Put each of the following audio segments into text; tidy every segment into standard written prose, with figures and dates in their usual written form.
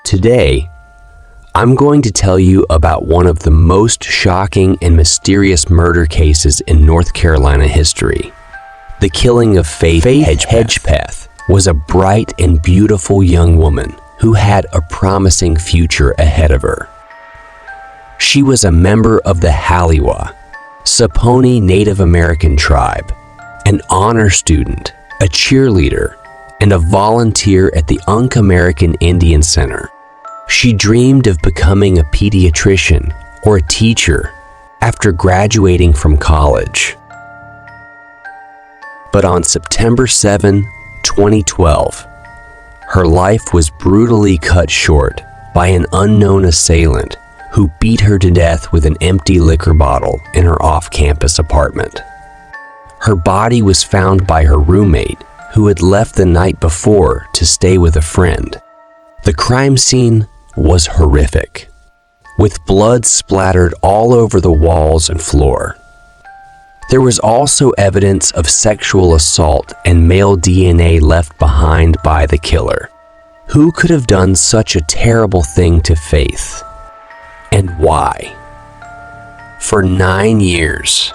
Today, I'm going to tell you about one of the most shocking and mysterious murder cases in North Carolina history. The killing of Faith Hedgepeth was a bright and beautiful young woman who had a promising future ahead of her. She was a member of the Halliwa, Saponi Native American tribe, an honor student, a cheerleader, and a volunteer at the Unk American Indian Center. She dreamed of becoming a pediatrician or a teacher after graduating from college. But on September 7, 2012, her life was brutally cut short by an unknown assailant who beat her to death with an empty liquor bottle in her off-campus apartment. Her body was found by her roommate, who had left the night before to stay with a friend. The crime scene was horrific, with blood splattered all over the walls and floor. There was also evidence of sexual assault and male DNA left behind by the killer. Who could have done such a terrible thing to Faith? And why? For 9 years,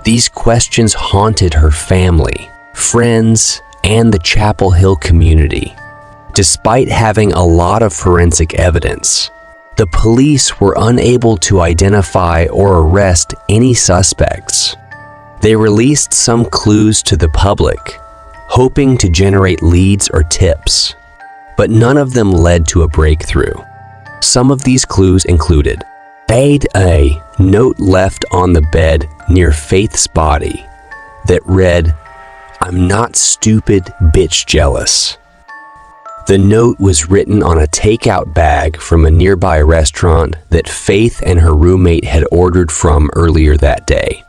these questions haunted her family, friends, and the Chapel Hill community. Despite having a lot of forensic evidence, the police were unable to identify or arrest any suspects. They released some clues to the public, hoping to generate leads or tips, but none of them led to a breakthrough. Some of these clues included a note left on the bed near Faith's body that read, "I'm not stupid, bitch jealous." The note was written on a takeout bag from a nearby restaurant that Faith and her roommate had ordered from earlier that day.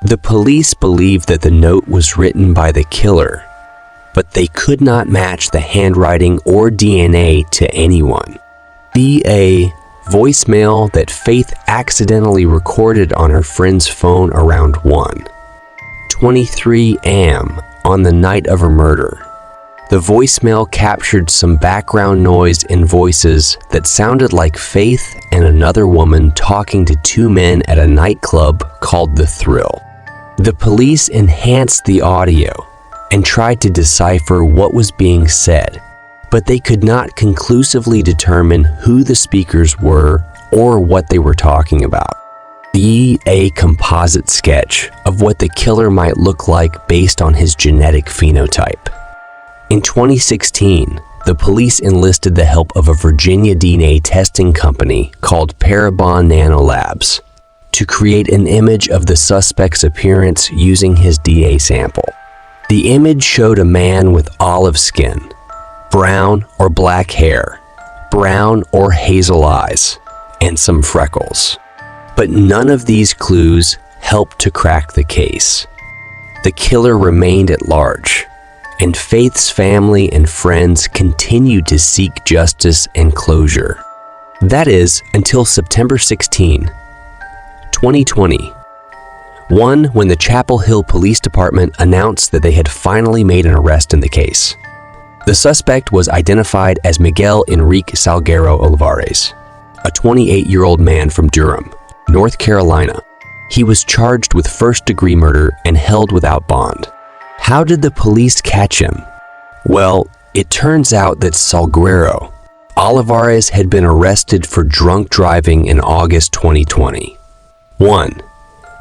The police believed that the note was written by the killer, but they could not match the handwriting or DNA to anyone. A voicemail that Faith accidentally recorded on her friend's phone around 1:23 a.m. on the night of her murder. The voicemail captured some background noise and voices that sounded like Faith and another woman talking to two men at a nightclub called The Thrill. The police enhanced the audio and tried to decipher what was being said, but they could not conclusively determine who the speakers were or what they were talking about. A composite sketch of what the killer might look like based on his genetic phenotype. In 2016, the police enlisted the help of a Virginia DNA testing company called Parabon Nanolabs to create an image of the suspect's appearance using his DNA sample. The image showed a man with olive skin, brown or black hair, brown or hazel eyes, and some freckles. But none of these clues helped to crack the case. The killer remained at large, and Faith's family and friends continued to seek justice and closure. That is, until September 16, 2020. When the Chapel Hill Police Department announced that they had finally made an arrest in the case. The suspect was identified as Miguel Enrique Salguero Olivares, a 28-year-old man from Durham, North Carolina. He was charged with first-degree murder and held without bond. How did the police catch him? Well, it turns out that Salguero Olivares had been arrested for drunk driving in August 2020.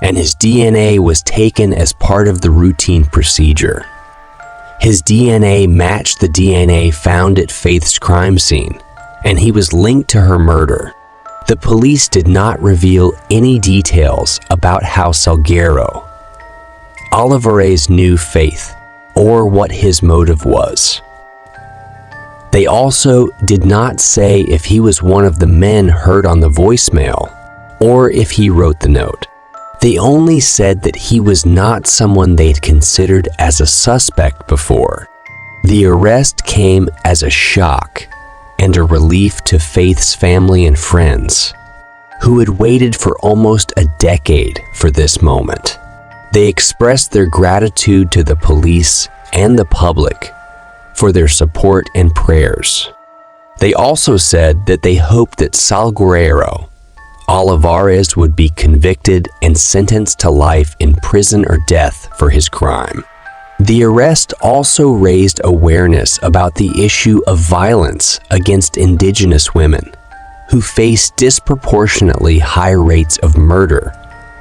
And his DNA was taken as part of the routine procedure. His DNA matched the DNA found at Faith's crime scene, and he was linked to her murder. The police did not reveal any details about how Salguero Olivares knew Faith or what his motive was. They also did not say if he was one of the men heard on the voicemail or if he wrote the note. They only said that he was not someone they'd considered as a suspect before. The arrest came as a shock and a relief to Faith's family and friends, who had waited for almost a decade for this moment. They expressed their gratitude to the police and the public for their support and prayers. They also said that they hoped that Salguero Olivares would be convicted and sentenced to life in prison or death for his crime. The arrest also raised awareness about the issue of violence against indigenous women, who face disproportionately high rates of murder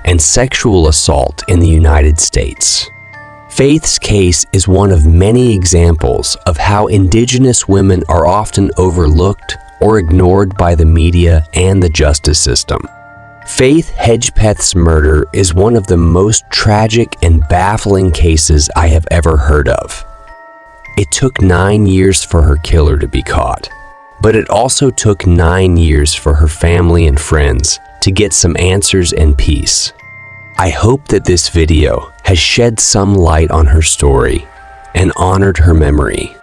and sexual assault in the United States. Faith's case is one of many examples of how indigenous women are often overlooked or ignored by the media and the justice system. Faith Hedgepeth's murder is one of the most tragic and baffling cases I have ever heard of. It took 9 years for her killer to be caught, but it also took 9 years for her family and friends to get some answers and peace. I hope that this video has shed some light on her story and honored her memory.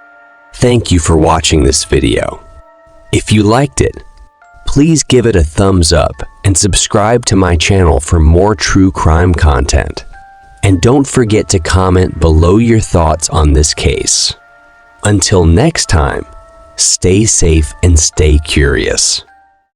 Thank you for watching this video. If you liked it, please give it a thumbs up and subscribe to my channel for more true crime content. And don't forget to comment below your thoughts on this case. Until next time, stay safe and stay curious.